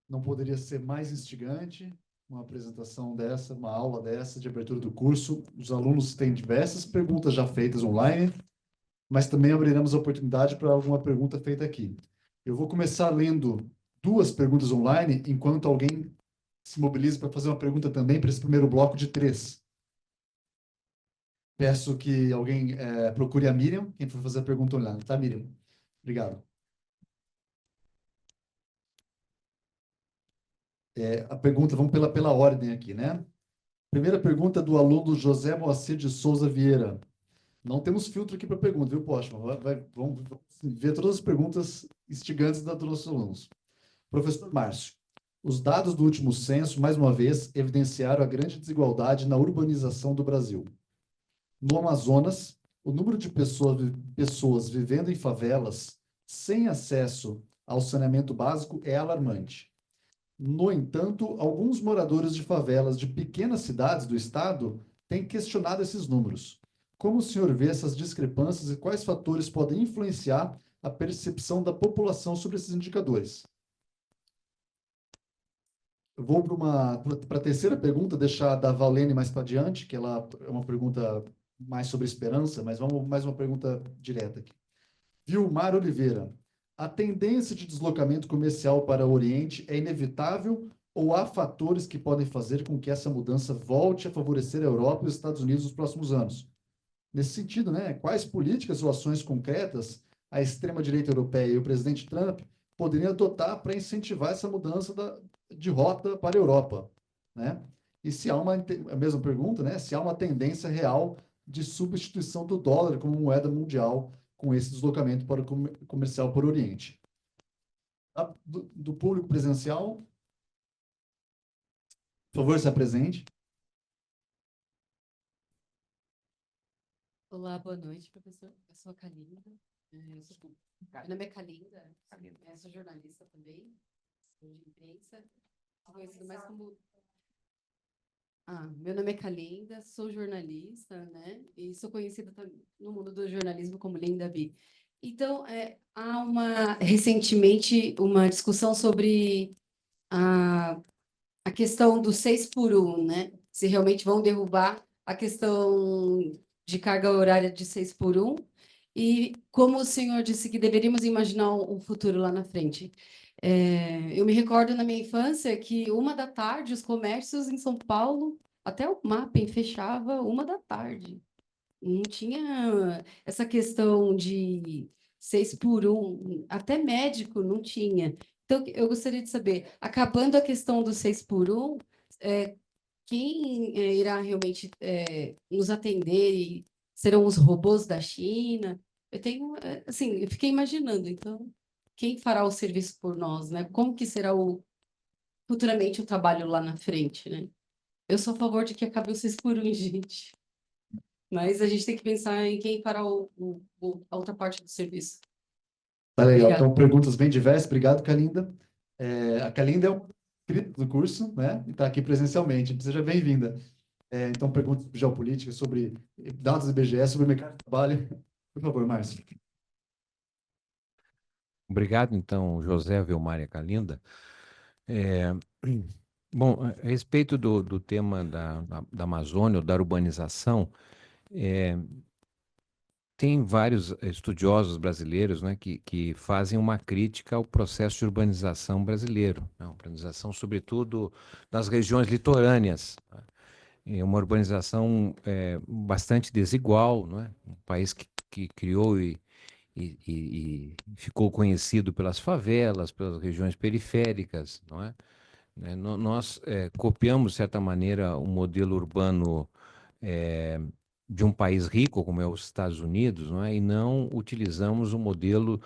Não poderia ser mais instigante uma apresentação dessa, uma aula dessa de abertura do curso. Os alunos têm diversas perguntas já feitas online, mas também abriremos a oportunidade para alguma pergunta feita aqui. Eu vou começar lendo 2 perguntas online, enquanto alguém se mobiliza para fazer uma pergunta também para esse primeiro bloco de 3. Peço que alguém procure a Miriam, quem for fazer a pergunta online. Tá, Miriam? Obrigado. A pergunta, vamos pela ordem aqui, né? Primeira pergunta do aluno José Moacir de Souza Vieira. Não temos filtro aqui para pergunta, viu, Postman? Vamos ver todas as perguntas instigantes dos nossos alunos. Professor Márcio, os dados do último censo, mais uma vez, evidenciaram a grande desigualdade na urbanização do Brasil. No Amazonas, o número de pessoas vivendo em favelas sem acesso ao saneamento básico é alarmante. No entanto, alguns moradores de favelas de pequenas cidades do estado têm questionado esses números. Como o senhor vê essas discrepâncias e quais fatores podem influenciar a percepção da população sobre esses indicadores? Eu vou para a terceira pergunta, deixar a da Valene mais para adiante, que ela é uma pergunta mais sobre esperança, mas vamos mais uma pergunta direta aqui. Vilmar Oliveira, a tendência de deslocamento comercial para o Oriente é inevitável ou há fatores que podem fazer com que essa mudança volte a favorecer a Europa e os Estados Unidos nos próximos anos? Nesse sentido, né, quais políticas ou ações concretas a extrema-direita europeia e o presidente Trump poderiam adotar para incentivar essa mudança de rota para a Europa, né? E se há a mesma pergunta, né, se há uma tendência real de substituição do dólar como moeda mundial com esse deslocamento para o comercial para o Oriente. Do público presencial, por favor, se apresente. Olá, boa noite, professor. Eu sou a Kalinda. Meu nome é Kalinda, eu sou jornalista também, sou de imprensa, sou conhecida mais como... meu nome é Kalinda, sou jornalista, né? E sou conhecida no mundo do jornalismo como Linda B. Então, há recentemente uma discussão sobre a questão do 6 por 1, né? Se realmente vão derrubar a questão de carga horária de 6 por 1, e como o senhor disse que deveríamos imaginar um futuro lá na frente. Eu me recordo na minha infância que 1h os comércios em São Paulo, até o Mapping fechava 1h. Não tinha essa questão de 6 por 1, até médico não tinha. Então, eu gostaria de saber, acabando a questão do 6 por 1, quem irá realmente nos atender? E serão os robôs da China? Eu tenho, assim, eu fiquei imaginando, então, quem fará o serviço por nós, né? Como que será futuramente o trabalho lá na frente, né? Eu sou a favor de que acabe o 6 por 1, gente. Mas a gente tem que pensar em quem fará a outra parte do serviço. Tá legal. Obrigada. Então, perguntas bem diversas. Obrigado, Kalinda. A Kalinda é um inscrito do curso, né? E está aqui presencialmente. Seja bem-vinda. Então, perguntas sobre geopolítica, sobre dados do IBGE, sobre mercado de trabalho. Por favor, Márcio. Obrigado, então, José, Vilmar e Kalinda. Bom, a respeito do tema da Amazônia, ou da urbanização, tem vários estudiosos brasileiros, né, que fazem uma crítica ao processo de urbanização brasileiro, né, urbanização, sobretudo, das regiões litorâneas. Né? É uma urbanização bastante desigual, não é? Um país que criou e ficou conhecido pelas favelas, pelas regiões periféricas, não é? Nós copiamos, de certa maneira, um modelo urbano de um país rico, como é os Estados Unidos, não é? E não utilizamos um modelo,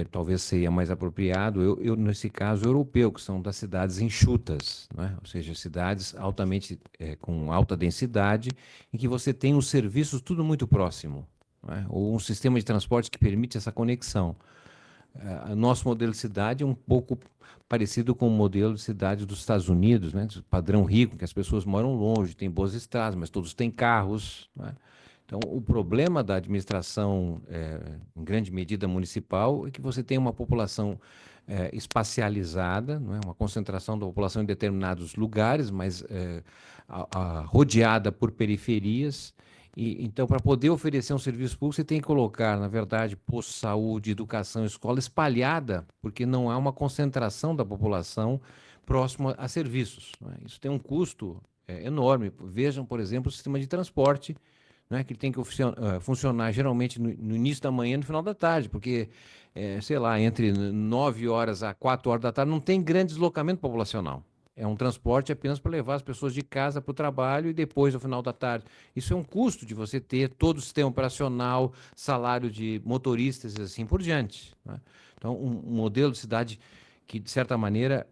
talvez seria mais apropriado, nesse caso, europeu, que são das cidades enxutas, não é? Ou seja, cidades altamente, com alta densidade, em que você tem os serviços tudo muito próximo, não é? Ou um sistema de transporte que permite essa conexão. Nosso modelo de cidade é um pouco parecido com o modelo de cidade dos Estados Unidos, né? Padrão rico, que as pessoas moram longe, têm boas estradas, mas todos têm carros, né? Então, o problema da administração, em grande medida municipal, é que você tem uma população espacializada, não é? Uma concentração da população em determinados lugares, mas rodeada por periferias. E, então, para poder oferecer um serviço público, você tem que colocar, na verdade, posto de saúde, educação, escola espalhada, porque não há uma concentração da população próxima a serviços, não é? Isso tem um custo enorme. Vejam, por exemplo, o sistema de transporte, né, que tem que funcionar geralmente no início da manhã e no final da tarde, porque, sei lá, entre 9 horas a 4 horas da tarde não tem grande deslocamento populacional. É um transporte apenas para levar as pessoas de casa para o trabalho e depois, no final da tarde. Isso é um custo de você ter todo o sistema operacional, salário de motoristas e assim por diante, né? Então, um modelo de cidade que, de certa maneira,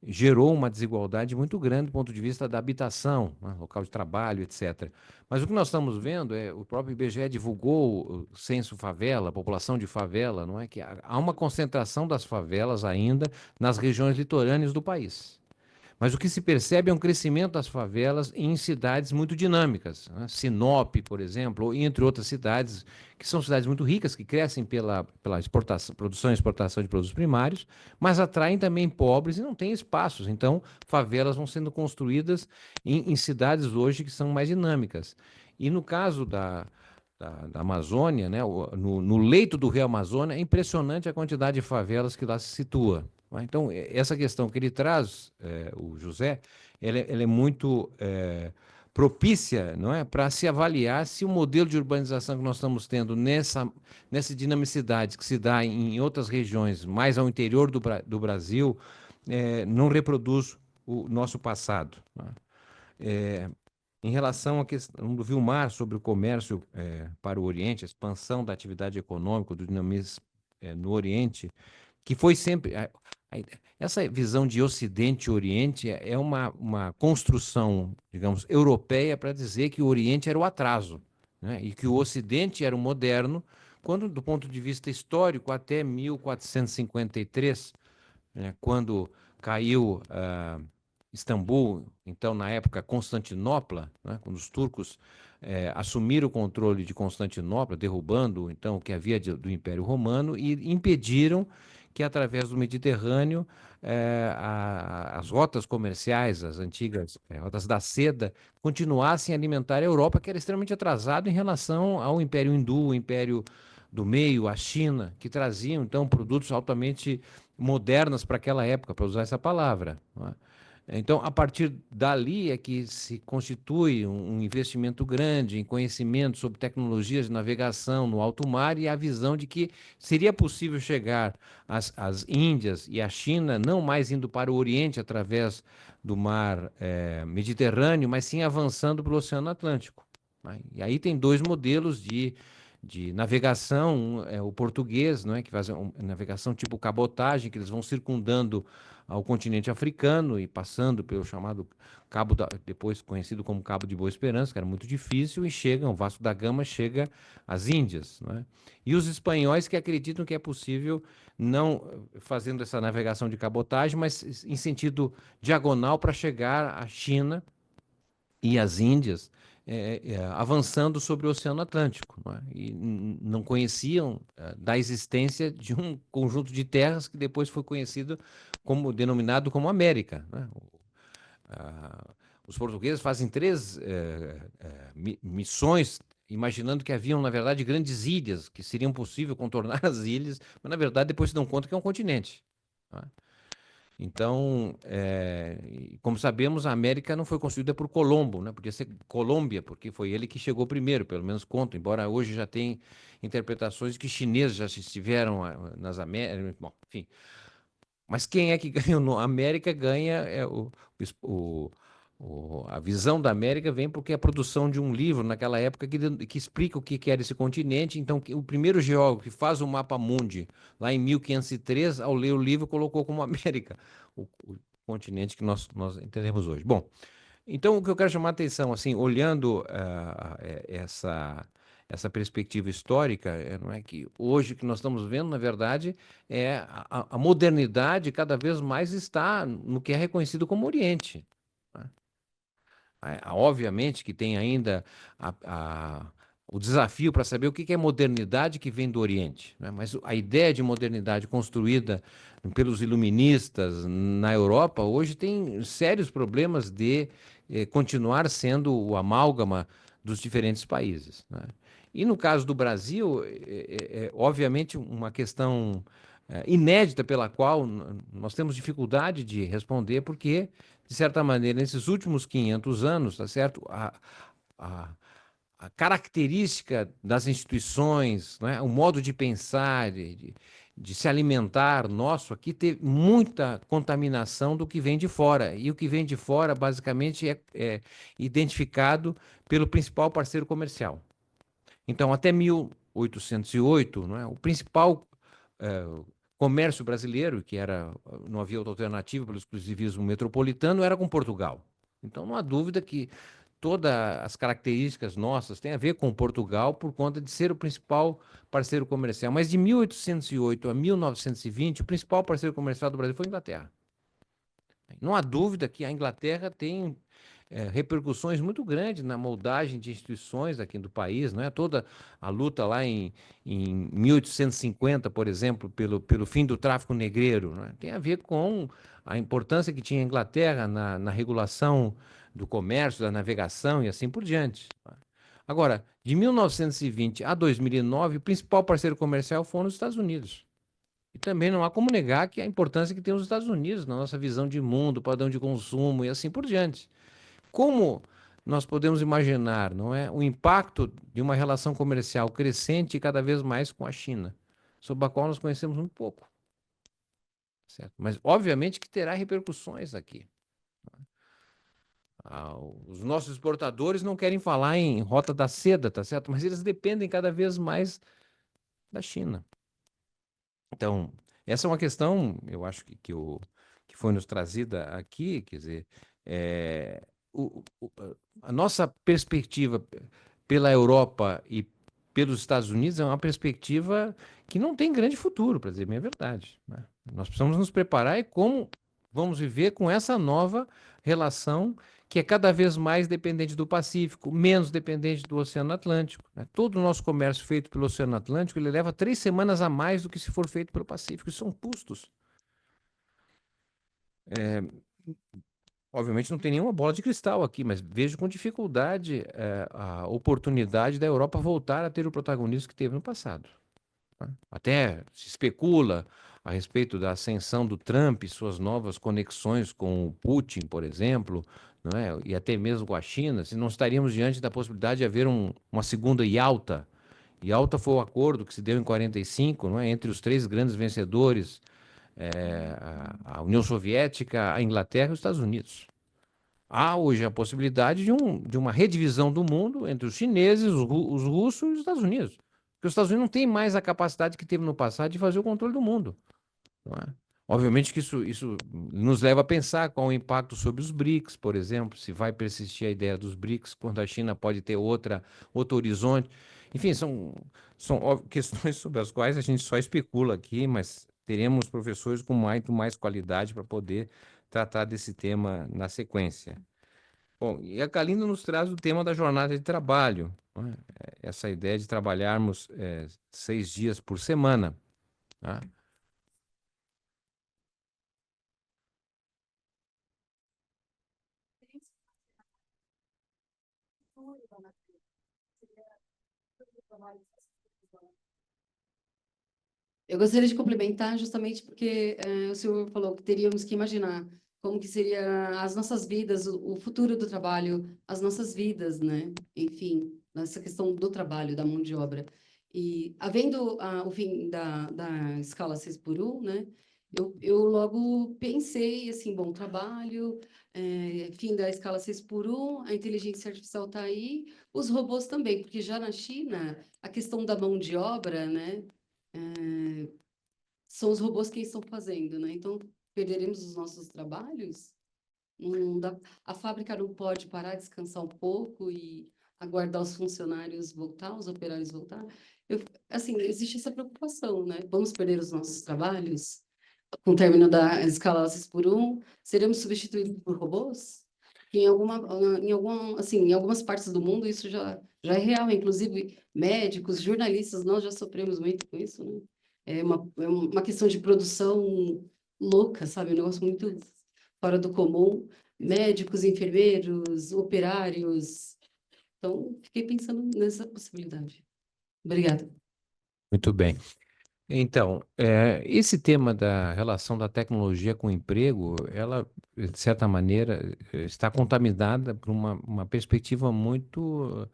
gerou uma desigualdade muito grande do ponto de vista da habitação, né, local de trabalho, etc. Mas o que nós estamos vendo o próprio IBGE divulgou o censo favela, a população de favela, não é? Que há uma concentração das favelas ainda nas regiões litorâneas do país. Mas o que se percebe é um crescimento das favelas em cidades muito dinâmicas, né? Sinop, por exemplo, ou entre outras cidades, que são cidades muito ricas, que crescem pela exportação, produção e exportação de produtos primários, mas atraem também pobres e não têm espaços. Então, favelas vão sendo construídas em cidades hoje que são mais dinâmicas. E no caso da Amazônia, né, no leito do Rio Amazônia, é impressionante a quantidade de favelas que lá se situa. Então, essa questão que ele traz, o José, ela é muito propícia, não é, para se avaliar se o modelo de urbanização que nós estamos tendo nessa dinamicidade que se dá em outras regiões, mais ao interior do Brasil, não reproduz o nosso passado, não é? Em relação à questão do Vilmar sobre o comércio para o Oriente, a expansão da atividade econômica, do dinamismo no Oriente, que foi sempre. Essa visão de Ocidente e Oriente é uma construção, digamos, europeia para dizer que o Oriente era o atraso, né? E que o Ocidente era o moderno, quando, do ponto de vista histórico, até 1453, né, quando caiu Istambul, então, na época, Constantinopla, né, quando os turcos assumiram o controle de Constantinopla, derrubando, então, o que havia do Império Romano e impediram que, através do Mediterrâneo, as rotas comerciais, as antigas rotas da seda, continuassem a alimentar a Europa, que era extremamente atrasada em relação ao Império Hindu, o Império do Meio, a China, que traziam, então, produtos altamente modernos para aquela época, para usar essa palavra, não é? Então, a partir dali é que se constitui um investimento grande em conhecimento sobre tecnologias de navegação no alto mar e a visão de que seria possível chegar às Índias e à China, não mais indo para o Oriente através do mar Mediterrâneo, mas sim avançando para o Oceano Atlântico, né? E aí tem dois modelos de navegação, o português, não é, que faz navegação tipo cabotagem, que eles vão circundando ao continente africano e passando pelo chamado depois conhecido como Cabo de Boa Esperança, que era muito difícil, e chegam, o Vasco da Gama chega às Índias, não é? E os espanhóis que acreditam que é possível, não fazendo essa navegação de cabotagem, mas em sentido diagonal para chegar à China e às Índias, avançando sobre o Oceano Atlântico, não é? E não conheciam da existência de um conjunto de terras que depois foi conhecido denominado como América, né? Os portugueses fazem três missões, imaginando que haviam, na verdade, grandes ilhas, que seriam possível contornar as ilhas, mas, na verdade, depois se dão conta que é um continente, não é? Então, como sabemos, a América não foi construída por Colombo, né? Podia ser Colômbia, porque foi ele que chegou primeiro, pelo menos conta, embora hoje já tem interpretações que chineses já estiveram nas Américas, bom, enfim. Mas quem é que ganha? A América ganha, a visão da América vem porque a produção de um livro naquela época que explica o que era esse continente. Então, o primeiro geógrafo que faz o mapa mundi, lá em 1503, ao ler o livro, colocou como América, o continente que nós entendemos hoje. Bom, então o que eu quero chamar a atenção, assim, olhando essa perspectiva histórica, não é que hoje o que nós estamos vendo, na verdade, a modernidade cada vez mais está no que é reconhecido como Oriente, né? Obviamente que tem ainda o desafio para saber o que é modernidade que vem do Oriente, né? Mas a ideia de modernidade construída pelos iluministas na Europa hoje tem sérios problemas de continuar sendo o amálgama dos diferentes países, né? E no caso do Brasil, obviamente uma questão inédita pela qual nós temos dificuldade de responder, porque, de certa maneira, nesses últimos 500 anos, tá certo? A, a característica das instituições, né, o modo de pensar, de se alimentar nosso aqui, teve muita contaminação do que vem de fora. E o que vem de fora, basicamente, é identificado pelo principal parceiro comercial. Então, até 1808, não é, o principal comércio brasileiro, que era, não havia outra alternativa pelo exclusivismo metropolitano, era com Portugal. Então, não há dúvida que todas as características nossas têm a ver com Portugal por conta de ser o principal parceiro comercial. Mas de 1808 a 1920, o principal parceiro comercial do Brasil foi a Inglaterra. Não há dúvida que a Inglaterra tem repercussões muito grandes na moldagem de instituições aqui do país, não é? Toda a luta lá em 1850, por exemplo, pelo fim do tráfico negreiro, não é? Tem a ver com a importância que tinha a Inglaterra na regulação do comércio, da navegação e assim por diante. Agora, de 1920 a 2009, o principal parceiro comercial foram os Estados Unidos. E também não há como negar que a importância que tem os Estados Unidos na nossa visão de mundo, padrão de consumo e assim por diante. Como nós podemos imaginar, não é, o impacto de uma relação comercial crescente e cada vez mais com a China, sobre a qual nós conhecemos muito pouco, certo? Mas obviamente que terá repercussões aqui. Os nossos exportadores não querem falar em rota da seda, tá certo? Mas eles dependem cada vez mais da China. Então, essa é uma questão, eu acho que foi nos trazida aqui, quer dizer, a nossa perspectiva pela Europa e pelos Estados Unidos é uma perspectiva que não tem grande futuro, para dizer bem a verdade, né? Nós precisamos nos preparar e como vamos viver com essa nova relação que é cada vez mais dependente do Pacífico, menos dependente do Oceano Atlântico, né? Todo o nosso comércio feito pelo Oceano Atlântico, ele leva 3 semanas a mais do que se for feito pelo Pacífico. Isso são custos. Obviamente não tem nenhuma bola de cristal aqui, mas vejo com dificuldade a oportunidade da Europa voltar a ter o protagonismo que teve no passado, tá? Até se especula a respeito da ascensão do Trump e suas novas conexões com o Putin, por exemplo, não é? E até mesmo com a China, se não estaríamos diante da possibilidade de haver uma segunda Yalta. Yalta foi o acordo que se deu em 45, não é? Entre os 3 grandes vencedores, a União Soviética, a Inglaterra e os Estados Unidos. Há hoje a possibilidade de uma redivisão do mundo entre os chineses, os russos e os Estados Unidos. Porque os Estados Unidos não têm mais a capacidade que teve no passado de fazer o controle do mundo, não é? Obviamente que isso nos leva a pensar qual o impacto sobre os BRICS, por exemplo, se vai persistir a ideia dos BRICS, quando a China pode ter outro horizonte. Enfim, são questões sobre as quais a gente só especula aqui, mas teremos professores com muito mais qualidade para poder tratar desse tema na sequência. Bom, e a Galindo nos traz o tema da jornada de trabalho, não é? Essa ideia de trabalharmos 6 dias por semana, tá? Eu gostaria de complementar justamente porque o senhor falou que teríamos que imaginar como que seria as nossas vidas, o futuro do trabalho, as nossas vidas, né? Enfim, essa questão do trabalho, da mão de obra. E havendo o fim da escala 6 por 1, né? Eu logo pensei assim, bom, trabalho, fim da escala 6 por 1, a inteligência artificial está aí, os robôs também, porque já na China, a questão da mão de obra, né? São os robôs que estão fazendo, né? Então, perderemos os nossos trabalhos? Não dá, a fábrica não pode parar, descansar um pouco e aguardar os funcionários voltar, os operários voltar? Assim, existe essa preocupação, né? Vamos perder os nossos trabalhos? Com o término da escala 6 por 1, seremos substituídos por robôs? que em algumas partes do mundo isso já é real, inclusive médicos, jornalistas, nós já sofremos muito com isso, né? É uma questão de produção louca, sabe? Um negócio muito fora do comum. Médicos, enfermeiros, operários. Então, fiquei pensando nessa possibilidade. Obrigada. Muito bem. Então, esse tema da relação da tecnologia com o emprego, ela, de certa maneira, está contaminada por uma perspectiva muito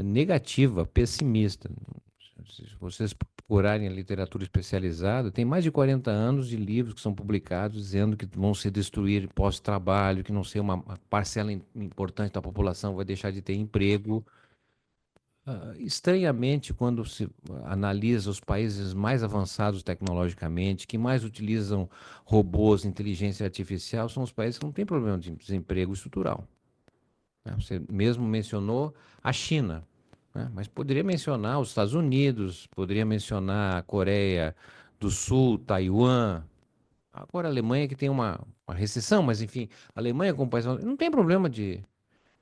negativa, pessimista. Se vocês procurarem a literatura especializada, tem mais de 40 anos de livros que são publicados dizendo que vão se destruir pós-trabalho, que não sei, uma parcela importante da população vai deixar de ter emprego. Estranhamente, quando se analisa os países mais avançados tecnologicamente, que mais utilizam robôs, inteligência artificial, são os países que não têm problema de desemprego estrutural, né? Você mesmo mencionou a China, né? Mas poderia mencionar os Estados Unidos, poderia mencionar a Coreia do Sul, Taiwan, agora a Alemanha que tem uma recessão, mas enfim, a Alemanha como país não tem problema de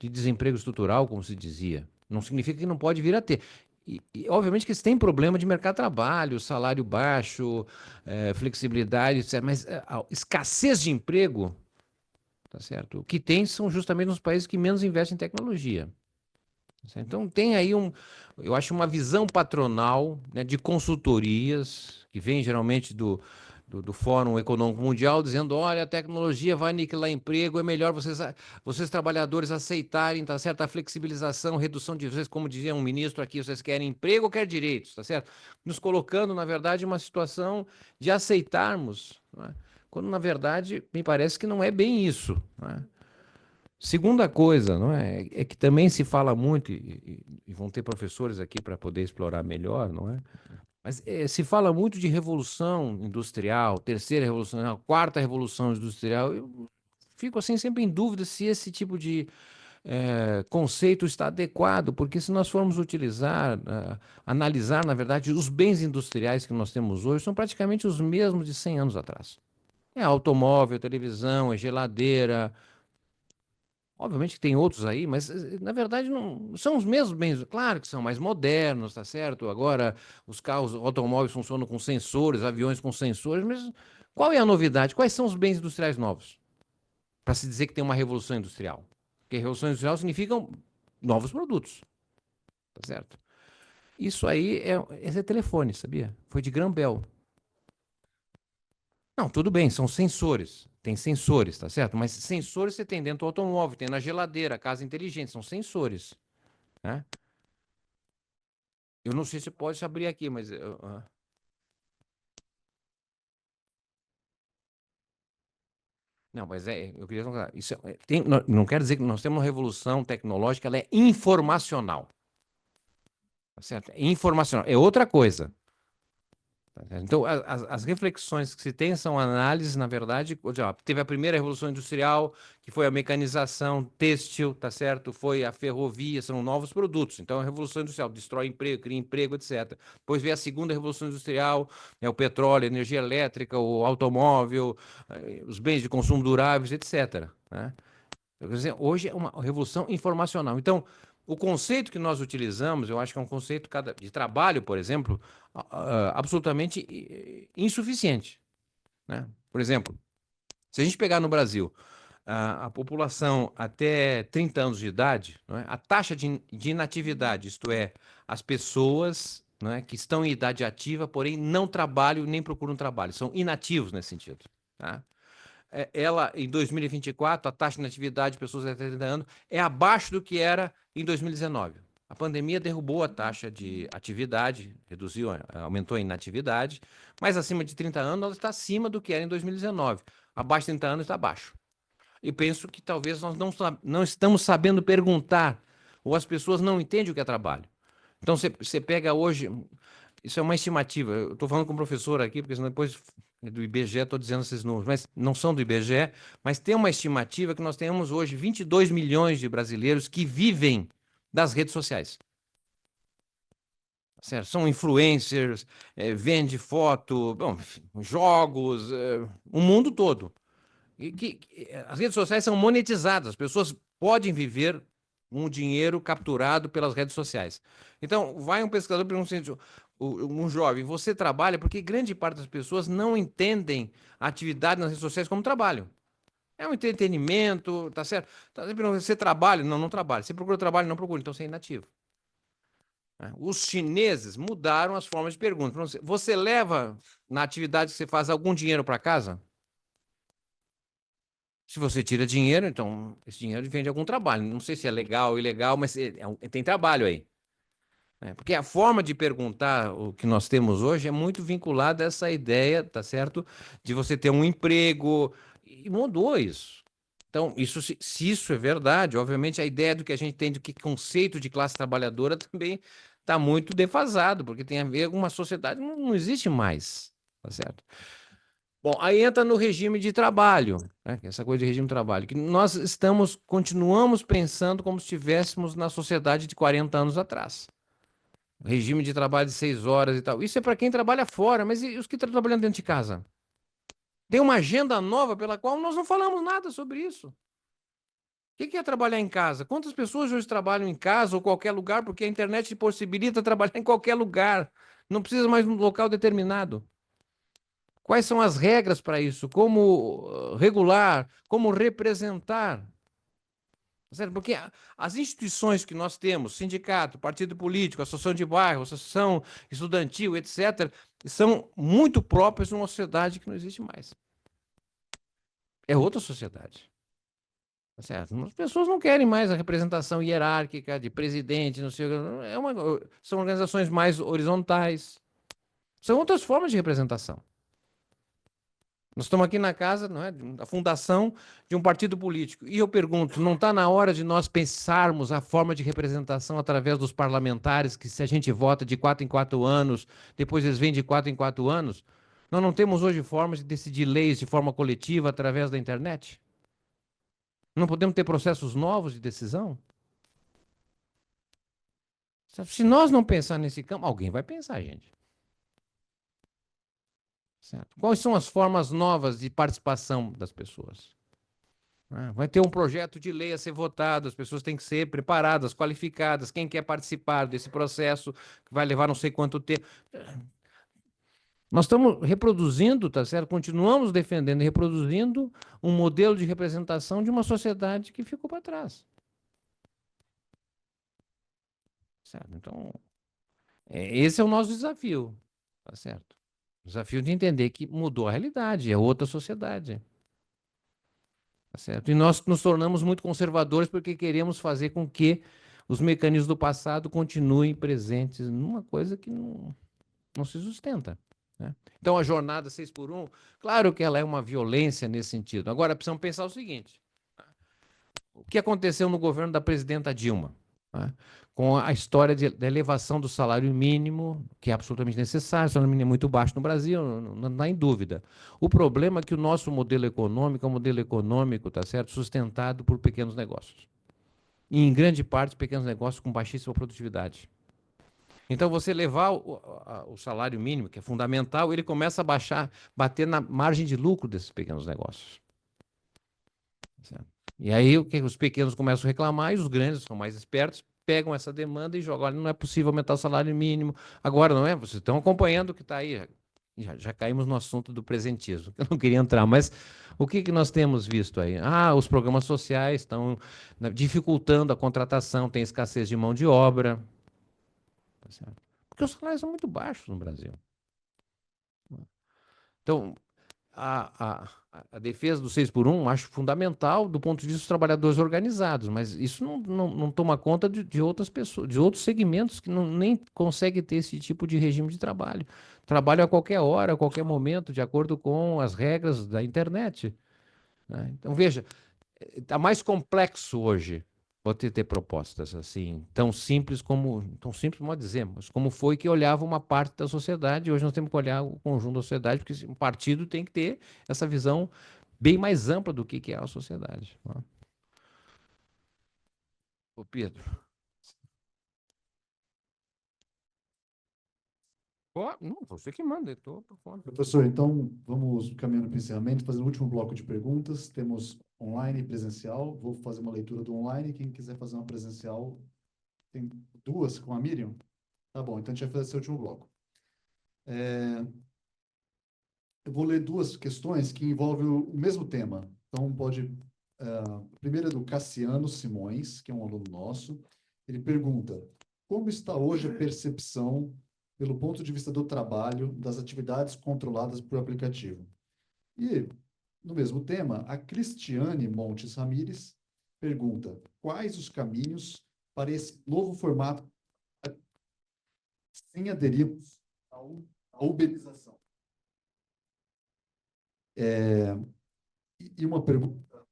desemprego estrutural, como se dizia. Não significa que não pode vir a ter. E, obviamente que eles têm problema de mercado de trabalho, salário baixo, flexibilidade, etc. Mas a escassez de emprego, tá certo? O que tem são justamente os países que menos investem em tecnologia. Tá certo? Então tem aí eu acho uma visão patronal, né, de consultorias, que vem geralmente do Fórum Econômico Mundial, dizendo, olha, a tecnologia vai aniquilar emprego, é melhor vocês trabalhadores aceitarem, tá certo? A flexibilização, redução de, vocês, como dizia um ministro aqui, vocês querem emprego ou querem direitos, tá certo? Nos colocando, na verdade, em uma situação de aceitarmos, né? Quando, na verdade, me parece que não é bem isso, né? Segunda coisa, não é? É que também se fala muito, e vão ter professores aqui para poder explorar melhor, não é? Mas se fala muito de revolução industrial, terceira revolução industrial, quarta revolução industrial. Eu fico assim sempre em dúvida se esse tipo de conceito está adequado, porque se nós formos utilizar, analisar, na verdade, os bens industriais que nós temos hoje são praticamente os mesmos de 100 anos atrás. É automóvel, televisão, é geladeira. Obviamente que tem outros aí, mas na verdade não são os mesmos bens. Claro que são mais modernos, tá certo? Agora os carros, automóveis funcionam com sensores, aviões com sensores, mas qual é a novidade? Quais são os bens industriais novos? Para se dizer que tem uma revolução industrial. Porque revolução industrial significa novos produtos, tá certo? Isso aí esse é telefone, sabia? Foi de Graham Bell. Não, tudo bem, são sensores. Tem sensores, tá certo? Mas sensores você tem dentro do automóvel, tem na geladeira, casa inteligente, são sensores, né? Eu não sei se pode se abrir aqui, mas não, mas eu queria falar, isso não quer dizer que nós temos uma revolução tecnológica, ela é informacional, tá certo? É informacional, é outra coisa. Então, as reflexões que se tem são análises, na verdade, teve a primeira revolução industrial, que foi a mecanização têxtil, tá certo? Foi a ferrovia, são novos produtos. Então, a revolução industrial destrói emprego, cria emprego, etc. Depois veio a segunda revolução industrial, o petróleo, a energia elétrica, o automóvel, os bens de consumo duráveis, etc., né? Quer dizer, hoje é uma revolução informacional. Então, o conceito que nós utilizamos, eu acho que é um conceito de trabalho, por exemplo, absolutamente insuficiente, né? Por exemplo, se a gente pegar no Brasil a população até 30 anos de idade, não é? A taxa de inatividade, isto é, as pessoas, não é, que estão em idade ativa, porém não trabalham nem procuram trabalho, são inativos nesse sentido, tá? Ela, em 2024, a taxa de natividade de pessoas até 30 anos é abaixo do que era em 2019. A pandemia derrubou a taxa de atividade, reduziu, aumentou a inatividade, mas acima de 30 anos ela está acima do que era em 2019. Abaixo de 30 anos está abaixo. E penso que talvez nós não estamos sabendo perguntar, ou as pessoas não entendem o que é trabalho. Então, você pega hoje, isso é uma estimativa, eu estou falando com o professor aqui, porque senão depois do IBGE estou dizendo esses números, mas não são do IBGE, mas tem uma estimativa que nós temos hoje 22 milhões de brasileiros que vivem das redes sociais. Certo? São influencers, vende foto, bom, jogos, o mundo todo. As redes sociais são monetizadas, as pessoas podem viver um dinheiro capturado pelas redes sociais. Então, vai um pesquisador e pergunta assim, um jovem, você trabalha? Porque grande parte das pessoas não entendem a atividade nas redes sociais como trabalho. É um entretenimento, tá certo? Você trabalha? Não, não trabalha. Você procura trabalho? Não procura. Então, você é inativo. Os chineses mudaram as formas de pergunta. Você leva na atividade que você faz algum dinheiro para casa? Se você tira dinheiro, então esse dinheiro vem de algum trabalho. Não sei se é legal ou ilegal, mas tem trabalho aí. Porque a forma de perguntar o que nós temos hoje é muito vinculada a essa ideia, tá certo? De você ter um emprego. E mudou isso. Então, isso, se isso é verdade, obviamente a ideia do que a gente tem do que conceito de classe trabalhadora também está muito defasado, porque tem a ver com uma sociedade que não existe mais, tá certo? Bom, aí entra no regime de trabalho, né? Essa coisa de regime de trabalho, que nós continuamos pensando como se estivéssemos na sociedade de 40 anos atrás. Regime de trabalho de 6 horas e tal. Isso é para quem trabalha fora, mas e os que estão trabalhando dentro de casa? Tem uma agenda nova pela qual nós não falamos nada sobre isso. O que é trabalhar em casa? Quantas pessoas hoje trabalham em casa ou qualquer lugar, porque a internet possibilita trabalhar em qualquer lugar. Não precisa mais de um local determinado. Quais são as regras para isso? Como regular? Como representar? Certo? Porque as instituições que nós temos, sindicato, partido político, associação de bairro, associação estudantil, etc., são muito próprias de uma sociedade que não existe mais. É outra sociedade. Tá certo? As pessoas não querem mais a representação hierárquica de presidente, não sei, são organizações mais horizontais. São outras formas de representação. Nós estamos aqui na casa, não é, da fundação de um partido político. E eu pergunto, não está na hora de nós pensarmos a forma de representação através dos parlamentares, que se a gente vota de 4 em 4 anos, depois eles vêm de 4 em 4 anos? Nós não temos hoje formas de decidir leis de forma coletiva através da internet? Não podemos ter processos novos de decisão? Se nós não pensar nesse campo, alguém vai pensar, gente. Certo? Quais são as formas novas de participação das pessoas? Vai ter um projeto de lei a ser votado, as pessoas têm que ser preparadas, qualificadas. Quem quer participar desse processo, que vai levar não sei quanto tempo. Nós estamos reproduzindo, tá certo? Continuamos defendendo e reproduzindo um modelo de representação de uma sociedade que ficou para trás. Certo? Então, esse é o nosso desafio, tá certo? O desafio de entender que mudou a realidade, é outra sociedade. Tá certo? E nós nos tornamos muito conservadores porque queremos fazer com que os mecanismos do passado continuem presentes numa coisa que não se sustenta. Né? Então, a jornada 6 por 1, claro que ela é uma violência nesse sentido. Agora, precisamos pensar o seguinte: o que aconteceu no governo da presidenta Dilma? Né? Com a história da elevação do salário mínimo, que é absolutamente necessário, o salário mínimo é muito baixo no Brasil, não há em dúvida. O problema é que o nosso modelo econômico é um modelo econômico, tá certo, sustentado por pequenos negócios. E, em grande parte, pequenos negócios com baixíssima produtividade. Então, você levar o salário mínimo, que é fundamental, ele começa a bater na margem de lucro desses pequenos negócios. Certo? E aí os pequenos começam a reclamar e os grandes são mais espertos, pegam essa demanda e jogam, olha, não é possível aumentar o salário mínimo. Agora, não é? Vocês estão acompanhando o que está aí. Já caímos no assunto do presentismo, que eu não queria entrar, mas o que nós temos visto aí? Os programas sociais estão dificultando a contratação, tem escassez de mão de obra. Tá certo? Porque os salários são muito baixos no Brasil. Então, a defesa do 6 por 1 acho fundamental do ponto de vista dos trabalhadores organizados, mas isso não toma conta de outras pessoas, de outros segmentos que nem conseguem ter esse tipo de regime de trabalho. Trabalho a qualquer hora, a qualquer momento, de acordo com as regras da internet. Né? Então, veja, está mais complexo hoje você ter propostas assim, tão simples, pode dizer, mas como foi que olhava uma parte da sociedade, hoje nós temos que olhar o conjunto da sociedade, porque um partido tem que ter essa visão bem mais ampla do que é a sociedade. Né? Ô Pedro. Não, você que manda, eu estou por conta. Professor, então vamos caminhando para o encerramento, fazendo o último bloco de perguntas. Temos online e presencial. Vou fazer uma leitura do online. Quem quiser fazer uma presencial, tem duas com a Miriam? Tá bom, então a gente vai fazer esse último bloco. Eu vou ler duas questões que envolvem o mesmo tema. Então, a primeira é do Cassiano Simões, que é um aluno nosso. Ele pergunta: como está hoje a percepção, pelo ponto de vista do trabalho, das atividades controladas por aplicativo? E, no mesmo tema, a Cristiane Montes Ramires pergunta: quais os caminhos para esse novo formato sem aderirmos à uberização? E uma pergunta.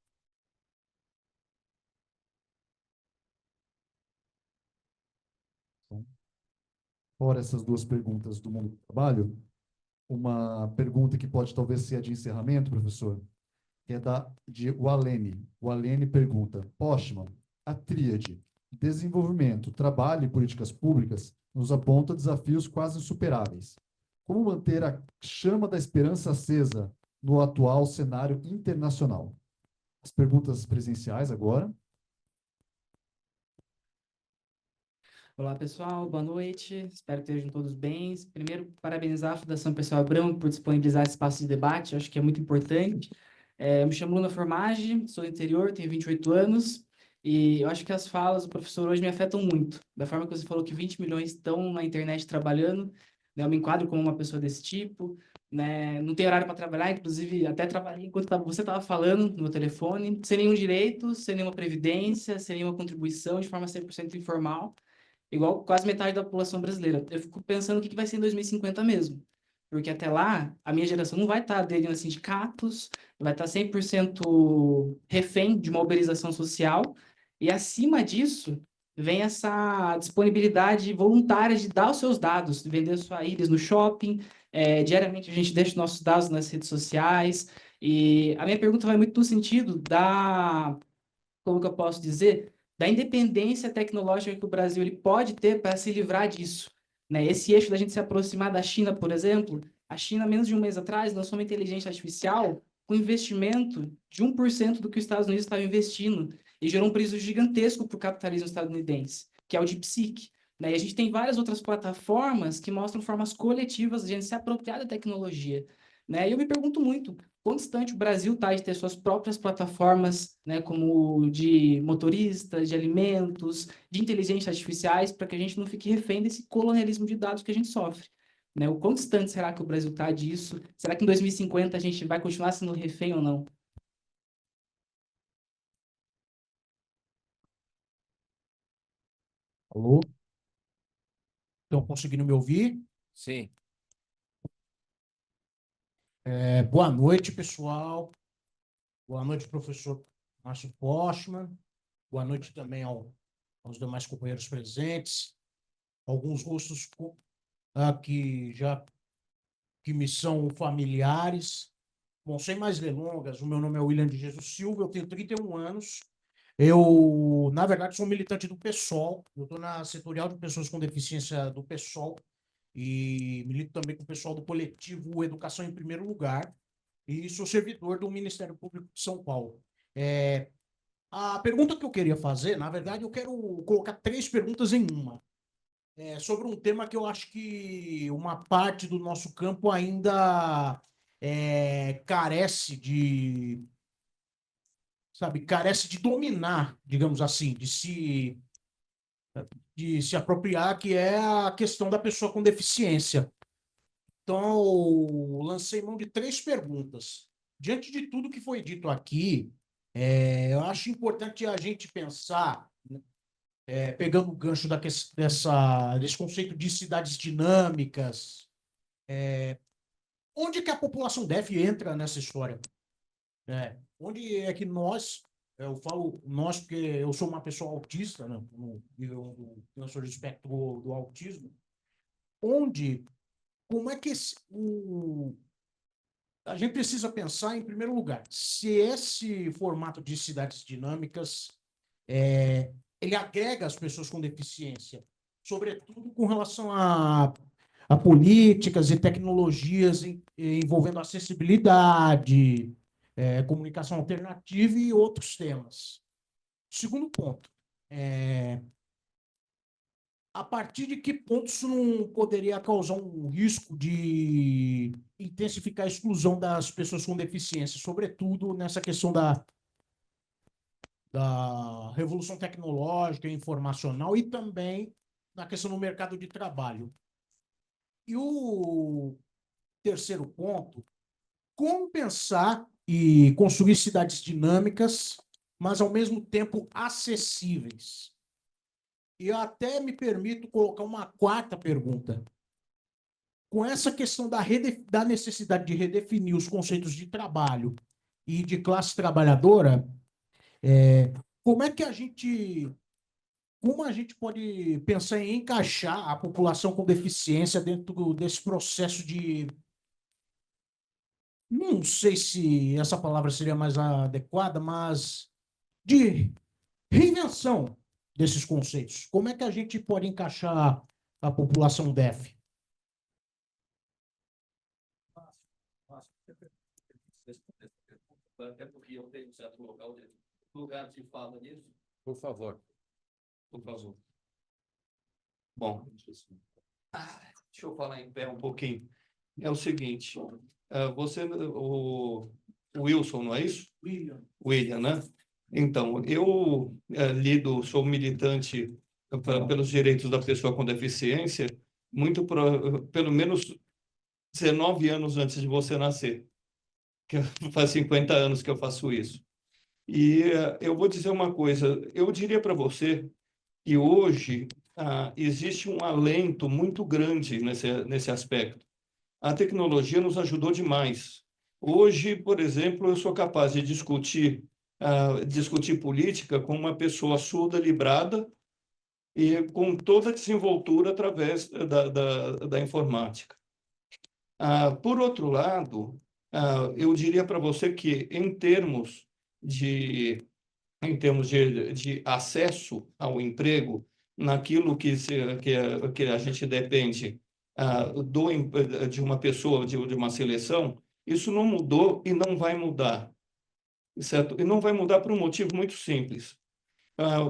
Fora essas duas perguntas do mundo do trabalho, uma pergunta que pode talvez ser a de encerramento, professor, que é de Walene. Walene pergunta: Postman, a tríade desenvolvimento, trabalho e políticas públicas nos aponta desafios quase insuperáveis. Como manter a chama da esperança acesa no atual cenário internacional? As perguntas presenciais agora. Olá, pessoal, boa noite. Espero que estejam todos bem. Primeiro, parabenizar a Fundação Pessoal Abrão por disponibilizar esse espaço de debate, acho que é muito importante. Eu me chamo Luna Formage, sou do interior, tenho 28 anos, e eu acho que as falas do professor hoje me afetam muito. Da forma que você falou que 20 milhões estão na internet trabalhando, né, eu me enquadro como uma pessoa desse tipo, né, não tenho horário para trabalhar, inclusive até trabalhei enquanto você estava falando no meu telefone, sem nenhum direito, sem nenhuma previdência, sem nenhuma contribuição, de forma 100% informal, igual quase metade da população brasileira. Eu fico pensando o que vai ser em 2050 mesmo. Porque até lá, a minha geração não vai estar aderindo a sindicatos, vai estar 100% refém de uma uberização social, e acima disso, vem essa disponibilidade voluntária de dar os seus dados, de vender sua íris no shopping, diariamente a gente deixa nossos dados nas redes sociais, e a minha pergunta vai muito no sentido como que eu posso dizer, da independência tecnológica que o Brasil ele pode ter para se livrar disso, né? Esse eixo da gente se aproximar da China, por exemplo, a China, menos de um mês atrás, lançou uma inteligência artificial com investimento de 1% do que os Estados Unidos estavam investindo e gerou um preço gigantesco para o capitalismo estadunidense, que é o DeepSeek, né? E a gente tem várias outras plataformas que mostram formas coletivas de a gente se apropriar da tecnologia, né? E eu me pergunto muito, quão distante o Brasil está de ter suas próprias plataformas, né, como de motoristas, de alimentos, de inteligências artificiais, para que a gente não fique refém desse colonialismo de dados que a gente sofre. Né? O quão distante será que o Brasil está disso? Será que em 2050 a gente vai continuar sendo refém ou não? Alô? Estão conseguindo me ouvir? Sim. Boa noite, pessoal. Boa noite, professor Márcio Postman. Boa noite também aos demais companheiros presentes. Alguns rostos que me são familiares. Bom, sem mais delongas, o meu nome é William de Jesus Silva, eu tenho 31 anos. Eu, na verdade, sou militante do PSOL. Eu estou na setorial de pessoas com deficiência do PSOL e milito também com o pessoal do coletivo Educação em Primeiro Lugar e sou servidor do Ministério Público de São Paulo. A pergunta que eu queria fazer, na verdade, eu quero colocar três perguntas em uma. Sobre um tema que eu acho que uma parte do nosso campo ainda carece carece de dominar, digamos assim, de se apropriar, que é a questão da pessoa com deficiência. Então, eu lancei mão de três perguntas. Diante de tudo que foi dito aqui, eu acho importante a gente pensar, pegando o gancho desse conceito de cidades dinâmicas, onde que a população deve entrar nessa história? Onde é que eu falo nós porque eu sou uma pessoa autista, né, no nível do transtorno de espectro do autismo, como é que a gente precisa pensar, em primeiro lugar, se esse formato de cidades dinâmicas ele agrega as pessoas com deficiência, sobretudo com relação a políticas e tecnologias envolvendo acessibilidade, comunicação alternativa e outros temas. Segundo ponto, a partir de que ponto isso não poderia causar um risco de intensificar a exclusão das pessoas com deficiência, sobretudo nessa questão da revolução tecnológica e informacional e também na questão do mercado de trabalho. E o terceiro ponto, como pensar e construir cidades dinâmicas, mas ao mesmo tempo acessíveis. E eu até me permito colocar uma quarta pergunta. Com essa questão da necessidade de redefinir os conceitos de trabalho e de classe trabalhadora, como a gente pode pensar em encaixar a população com deficiência dentro desse processo de, não sei se essa palavra seria mais adequada, mas de reinvenção desses conceitos? Como é que a gente pode encaixar a população DEF? Até porque eu tenho um certo lugar de fala nisso. Por favor. Por favor. Bom, deixa eu falar em pé um pouquinho. É o seguinte, você, o Wilson, não é isso? William, né? Então, eu sou militante pelos direitos da pessoa com deficiência, pelo menos 19 anos antes de você nascer, que faz 50 anos que eu faço isso. E eu vou dizer uma coisa, eu diria para você que hoje existe um alento muito grande nesse aspecto. A tecnologia nos ajudou demais. Hoje, por exemplo, eu sou capaz de discutir política com uma pessoa surda, librada e com toda a desenvoltura através da informática. Por outro lado, eu diria para você que, em termos de acesso ao emprego, naquilo que a gente depende de uma pessoa, de uma seleção, isso não mudou e não vai mudar, certo? E não vai mudar por um motivo muito simples.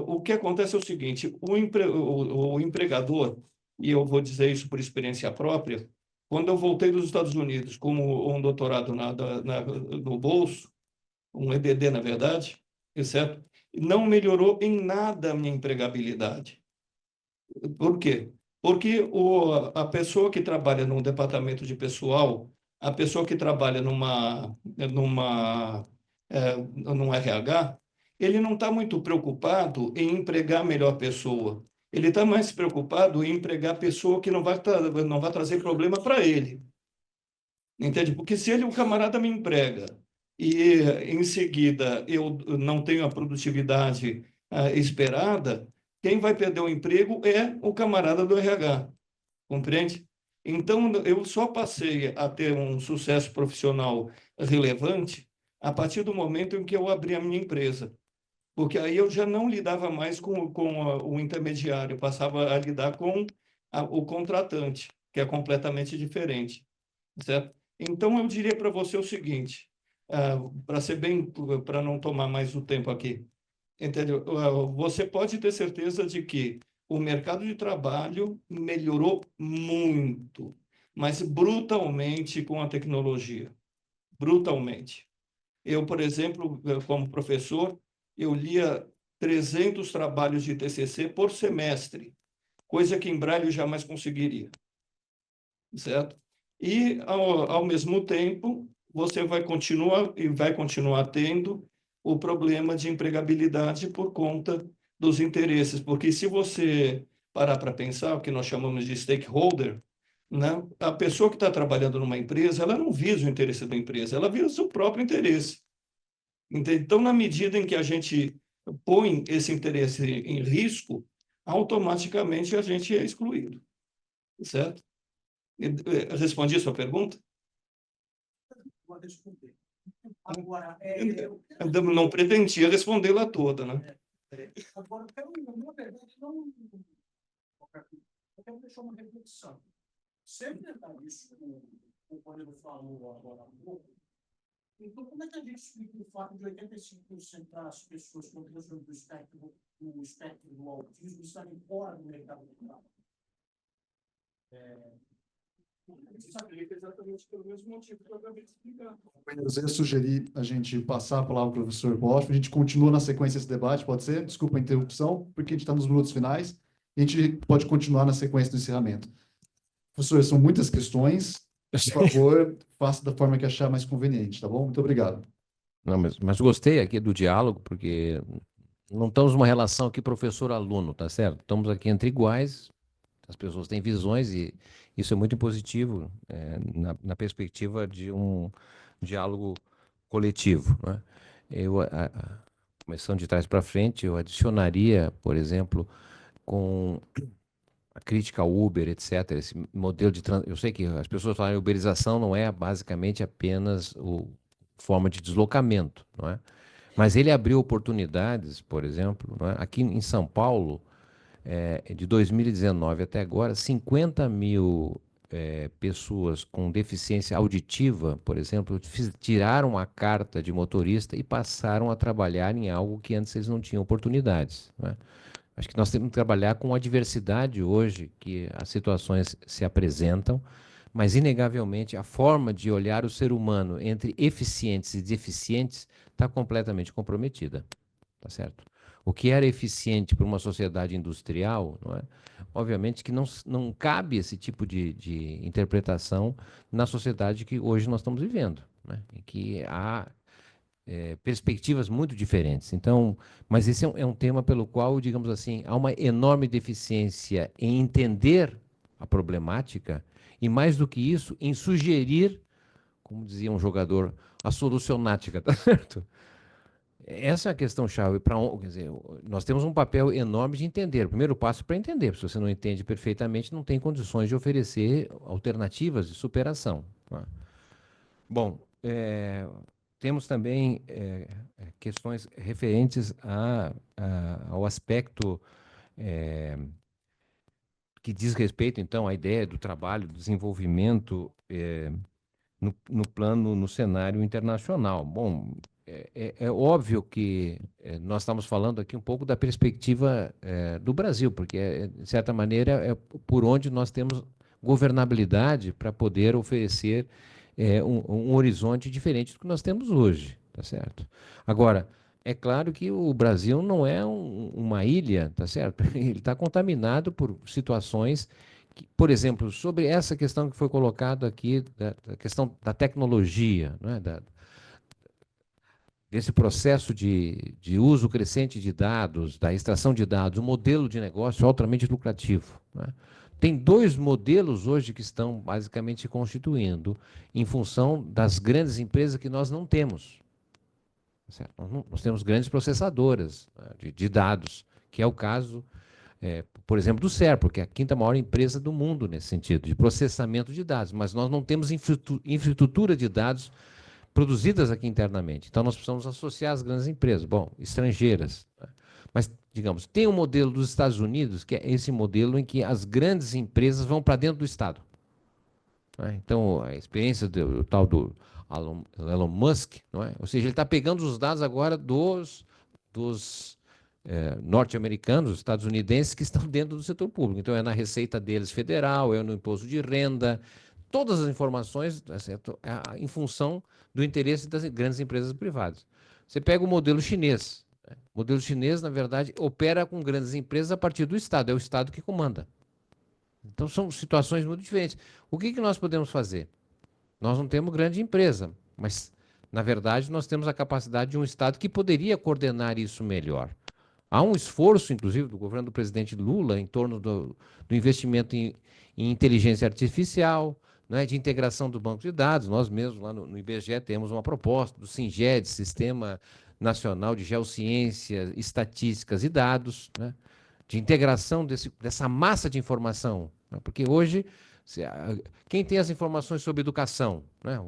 O que acontece é o seguinte, o empregador, e eu vou dizer isso por experiência própria, quando eu voltei dos Estados Unidos com um doutorado no bolso, um EDD, na verdade, certo? Não melhorou em nada a minha empregabilidade. Por quê? Porque a pessoa que trabalha num departamento de pessoal, a pessoa que trabalha num RH, ele não está muito preocupado em empregar a melhor pessoa. Ele está mais preocupado em empregar a pessoa que não vai trazer problema para ele. Entende? Porque se o camarada me emprega e, em seguida, eu não tenho a produtividade esperada, quem vai perder o emprego é o camarada do RH, compreende? Então, eu só passei a ter um sucesso profissional relevante a partir do momento em que eu abri a minha empresa, porque aí eu já não lidava mais com o intermediário, passava a lidar com o contratante, que é completamente diferente, certo? Então, eu diria para você o seguinte, para não tomar mais o tempo aqui, entendeu? Você pode ter certeza de que o mercado de trabalho melhorou muito, mas brutalmente com a tecnologia, brutalmente. Eu, por exemplo, como professor, eu lia 300 trabalhos de TCC por semestre, coisa que em Braille eu jamais conseguiria, certo? E, ao mesmo tempo, você vai continuar tendo o problema de empregabilidade por conta dos interesses, porque se você parar para pensar, o que nós chamamos de stakeholder, né? A pessoa que está trabalhando numa empresa, ela não visa o interesse da empresa, ela visa o seu próprio interesse. Então, na medida em que a gente põe esse interesse em risco, automaticamente a gente é excluído, certo? Respondi a sua pergunta? Vou responder. Agora, Não pretendia respondê-la toda, né? agora, eu quero, na verdade, não... Eu quero deixar uma reflexão. Sempre tentar isso, o companheiro falou agora há pouco. Então, como é que a gente explica o fato de 85% das pessoas com transtorno do espectro do autismo estarem fora do mercado de trabalho? Isso aplica exatamente pelo mesmo motivo que eu acabei de explicar. Companheiros, eu ia sugerir a gente passar a palavra para o professor Bosch, a gente continua na sequência desse debate, pode ser? Desculpa a interrupção, porque a gente está nos minutos finais, e a gente pode continuar na sequência do encerramento. Professor, são muitas questões, por favor, faça da forma que achar mais conveniente, tá bom? Muito obrigado. Não, mas gostei aqui do diálogo, porque não estamos numa relação aqui professor-aluno, tá certo? Estamos aqui entre iguais, as pessoas têm visões e isso é muito positivo na perspectiva de um diálogo coletivo, né? Começando de trás para frente, eu adicionaria, por exemplo, com a crítica ao Uber, etc., esse modelo de... Eu sei que as pessoas falam que a uberização não é basicamente apenas forma de deslocamento, não é? Mas ele abriu oportunidades, por exemplo, não é? Aqui em São Paulo, de 2019 até agora, 50 mil pessoas com deficiência auditiva, por exemplo, tiraram a carta de motorista e passaram a trabalhar em algo que antes eles não tinham oportunidades, não é? Acho que nós temos que trabalhar com a diversidade hoje que as situações se apresentam, mas, inegavelmente, a forma de olhar o ser humano entre eficientes e deficientes está completamente comprometida, tá certo? O que era eficiente para uma sociedade industrial, não é? Obviamente que não cabe esse tipo de interpretação na sociedade que hoje nós estamos vivendo, né? Em que há perspectivas muito diferentes. Então, mas esse é um tema pelo qual, digamos assim, há uma enorme deficiência em entender a problemática e, mais do que isso, em sugerir, como dizia um jogador, a solucionática, tá certo? Essa é a questão chave. Quer dizer, nós temos um papel enorme de entender. O primeiro passo para entender. Se você não entende perfeitamente, não tem condições de oferecer alternativas de superação. Tá? Bom, temos também questões referentes ao aspecto que diz respeito, então, à ideia do trabalho, do desenvolvimento no plano, no cenário internacional. Bom, é óbvio que nós estamos falando aqui um pouco da perspectiva do Brasil, porque, de certa maneira, é por onde nós temos governabilidade para poder oferecer um horizonte diferente do que nós temos hoje, tá certo? Agora, é claro que o Brasil não é uma ilha, tá certo? Ele está contaminado por situações que, por exemplo, sobre essa questão que foi colocada aqui, da questão da tecnologia, não é? Desse processo de uso crescente de dados, da extração de dados, um modelo de negócio altamente lucrativo, não é? Tem dois modelos hoje que estão basicamente se constituindo em função das grandes empresas que nós não temos. Certo? Nós temos grandes processadoras, né, de dados, que é o caso, por exemplo, do Serpro, que é a quinta maior empresa do mundo nesse sentido, de processamento de dados, mas nós não temos infraestrutura de dados produzidas aqui internamente. Então, nós precisamos associar as grandes empresas, bom, estrangeiras, né? Mas, digamos, tem um modelo dos Estados Unidos, que é esse modelo em que as grandes empresas vão para dentro do Estado. Né? Então, a experiência do tal do Elon Musk, não é? Ou seja, ele está pegando os dados agora dos norte-americanos, estadunidenses, que estão dentro do setor público. Então, é na receita deles federal, é no imposto de renda, todas as informações, tá certo? Em função do interesse das grandes empresas privadas. Você pega o modelo chinês. O modelo chinês, na verdade, opera com grandes empresas a partir do Estado. É o Estado que comanda. Então, são situações muito diferentes. O que nós podemos fazer? Nós não temos grande empresa, mas, na verdade, nós temos a capacidade de um Estado que poderia coordenar isso melhor. Há um esforço, inclusive, do governo do presidente Lula em torno do investimento em inteligência artificial, né, de integração do banco de dados. Nós mesmos, lá no IBGE, temos uma proposta do SINGED, Sistema Nacional de Geociência, Estatísticas e Dados, né, de integração dessa massa de informação. Né, porque hoje, quem tem as informações sobre educação? Né,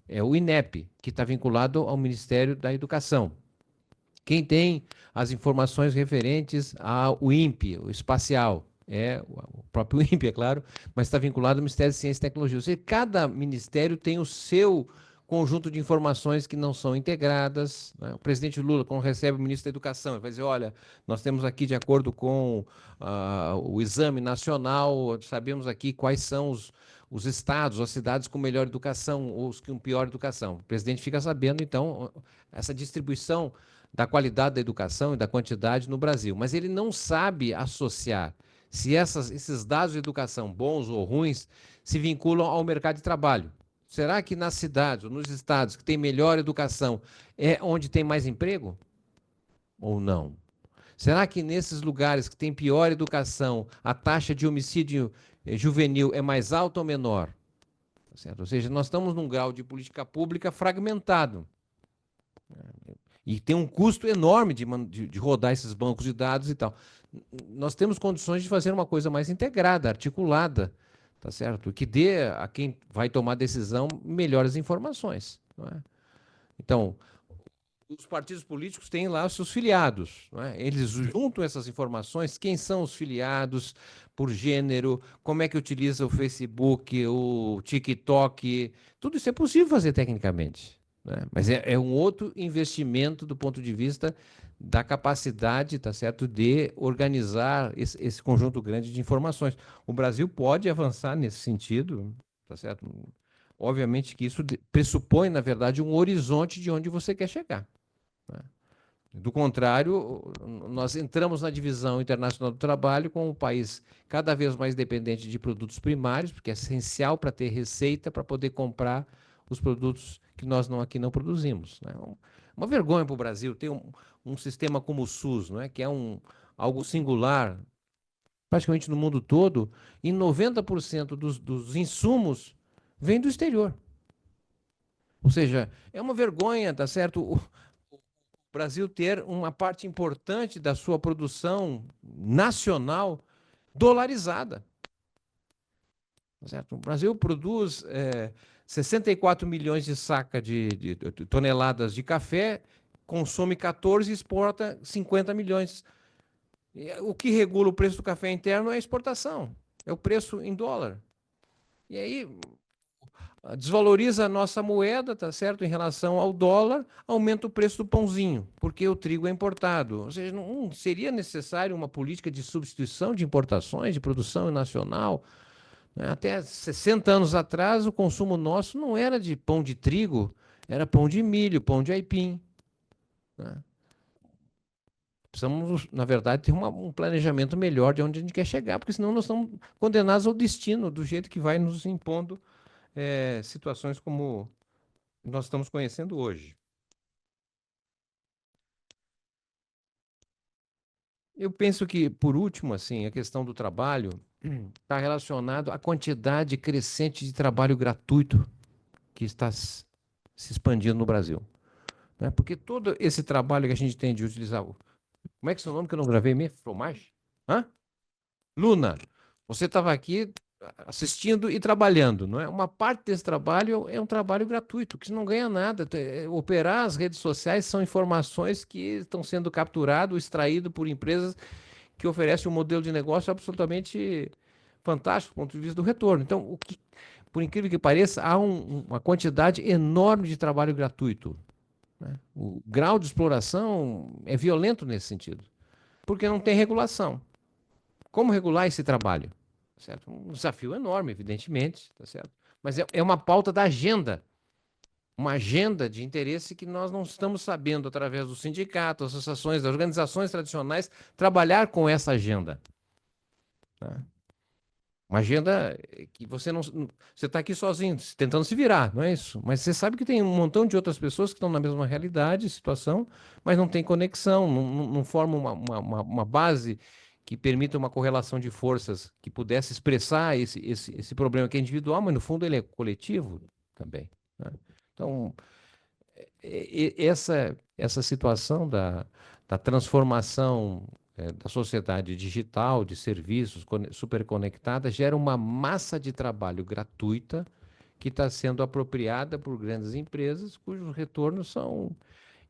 é o INEP, que está vinculado ao Ministério da Educação. Quem tem as informações referentes ao INPE, o espacial, é próprio INPE, é claro, mas está vinculado ao Ministério de Ciência e Tecnologia. Ou seja, cada ministério tem o seu conjunto de informações que não são integradas, né? O presidente Lula, quando recebe o ministro da Educação, ele vai dizer, olha, nós temos aqui, de acordo com o exame nacional, sabemos aqui quais são os estados, as cidades com melhor educação, ou os com pior educação. O presidente fica sabendo, então, essa distribuição da qualidade da educação e da quantidade no Brasil. Mas ele não sabe associar se esses dados de educação, bons ou ruins, se vinculam ao mercado de trabalho. Será que nas cidades ou nos estados que têm melhor educação é onde tem mais emprego? Ou não? Será que nesses lugares que têm pior educação, a taxa de homicídio juvenil é mais alta ou menor? Certo? Ou seja, nós estamos num grau de política pública fragmentado. E tem um custo enorme de rodar esses bancos de dados e tal. Nós temos condições de fazer uma coisa mais integrada, articulada, tá certo? Que dê a quem vai tomar decisão melhores informações. Não é? Então, os partidos políticos têm lá os seus filiados. Não é? Eles juntam essas informações, quem são os filiados, por gênero, como é que utiliza o Facebook, o TikTok, tudo isso é possível fazer tecnicamente. Né? Mas é um outro investimento do ponto de vista da capacidade, tá certo, de organizar esse conjunto grande de informações. O Brasil pode avançar nesse sentido, tá certo? Obviamente que isso pressupõe, na verdade, um horizonte de onde você quer chegar. Né? Do contrário, nós entramos na divisão internacional do trabalho com um país cada vez mais dependente de produtos primários, porque é essencial para ter receita para poder comprar os produtos que nós aqui não produzimos. Né? Uma vergonha para o Brasil ter um sistema como o SUS, não é? Que é algo singular, praticamente no mundo todo, e 90% dos insumos vem do exterior. Ou seja, é uma vergonha, tá certo? O Brasil ter uma parte importante da sua produção nacional dolarizada. Tá certo? O Brasil produz 64 milhões de saca de toneladas de café, consome 14 e exporta 50 milhões. O que regula o preço do café interno é a exportação, é o preço em dólar. E aí desvaloriza a nossa moeda, tá certo? Em relação ao dólar, aumenta o preço do pãozinho, porque o trigo é importado. Ou seja, não seria necessário uma política de substituição de importações, de produção nacional. Até 60 anos atrás, o consumo nosso não era de pão de trigo, era pão de milho, pão de aipim. Né? Precisamos, na verdade, ter um planejamento melhor de onde a gente quer chegar, porque senão nós estamos condenados ao destino, do jeito que vai nos impondo situações como nós estamos conhecendo hoje. Eu penso que, por último, assim, a questão do trabalho está relacionado à quantidade crescente de trabalho gratuito que está se expandindo no Brasil. Né? Porque todo esse trabalho que a gente tem de utilizar... Como é que é o seu nome que eu não gravei mesmo? Fromage? Hã? Luna, você estava aqui assistindo e trabalhando, não é? Uma parte desse trabalho é um trabalho gratuito, que você não ganha nada. Operar as redes sociais são informações que estão sendo capturadas, extraídas por empresas que oferecem um modelo de negócio absolutamente fantástico do ponto de vista do retorno. Então, por incrível que pareça, há uma quantidade enorme de trabalho gratuito. Né? O grau de exploração é violento nesse sentido, porque não tem regulação. Como regular esse trabalho? Certo? Um desafio enorme, evidentemente, tá certo? Mas é uma pauta da agenda, uma agenda de interesse que nós não estamos sabendo, através dos sindicatos, associações, das organizações tradicionais, trabalhar com essa agenda. Tá? Uma agenda que você está aqui sozinho, tentando se virar, não é isso? Mas você sabe que tem um montão de outras pessoas que estão na mesma realidade, situação, mas não tem conexão, não formam uma base que permita uma correlação de forças que pudesse expressar esse problema que é individual, mas no fundo ele é coletivo também. Né? Então, essa situação da transformação da sociedade digital, de serviços superconectada, gera uma massa de trabalho gratuita que está sendo apropriada por grandes empresas, cujos retornos são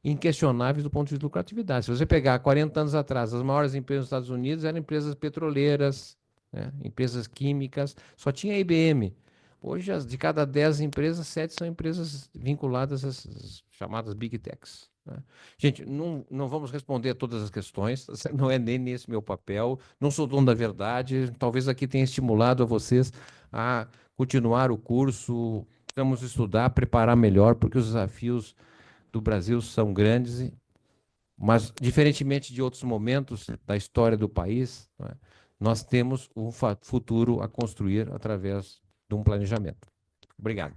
inquestionáveis do ponto de vista de lucratividade. Se você pegar 40 anos atrás, as maiores empresas dos Estados Unidos eram empresas petroleiras, né? Empresas químicas, só tinha a IBM. Hoje, de cada 10 empresas, 7 são empresas vinculadas às chamadas Big Techs, né? Gente, não vamos responder a todas as questões, não é nem nesse meu papel, não sou dono da verdade, talvez aqui tenha estimulado a vocês a continuar o curso, vamos estudar, preparar melhor, porque os desafios do Brasil são grandes, mas, diferentemente de outros momentos da história do país, não é, nós temos um futuro a construir através de um planejamento. Obrigado.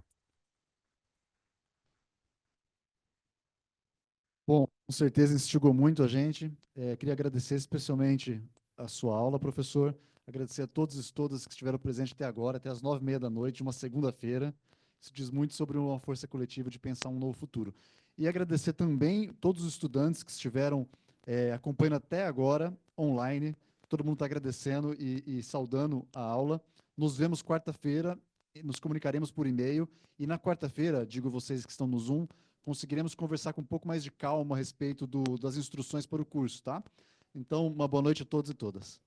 Bom, com certeza instigou muito a gente. Queria agradecer especialmente a sua aula, professor. Agradecer a todos e todas que estiveram presentes até agora, até as 9h30 da noite, uma segunda-feira. Isso diz muito sobre uma força coletiva de pensar um novo futuro. E agradecer também todos os estudantes que estiveram acompanhando até agora, online. Todo mundo está agradecendo e saudando a aula. Nos vemos quarta-feira, nos comunicaremos por e-mail. E na quarta-feira, digo vocês que estão no Zoom, conseguiremos conversar com um pouco mais de calma a respeito das instruções para o curso, tá? Então, uma boa noite a todos e todas.